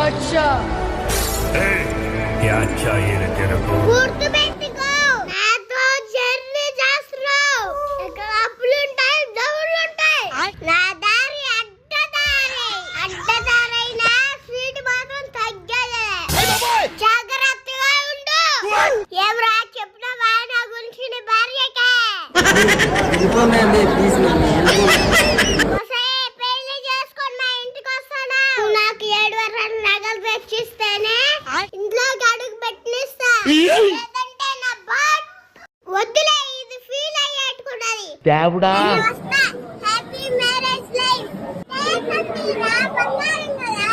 अच्छा क्या चाहिए रे तेरे को? గుర్తుపెట్టుకో నాతో జర్నీ చేస్తున్నావు ఇక్కడ అప్పులుంటాయి డబ్బులుంటాయి నా దారి అడ్డదారైనా స్పీడ్ మాత్రం తగ్గలే జాగ్రత్తగా ఉండు ఎవరా చెప్పినవా నా గురించి నీ భార్యకే పెళ్లి చేసుకొని మా ఇంటికి వస్తానా నాకు 7 వరకు నగలు తెచ్చిస్తేనే ఇంట్లోకి అడుగు పెట్టిస్తా లేదంటే నా బాట్ వద్దులే ఇది ఫీల్ అయ్యేట్టుకున్నది దేవుడా హ్యాపీ మ్యారేజ్ లైఫ్ బంగారం కదా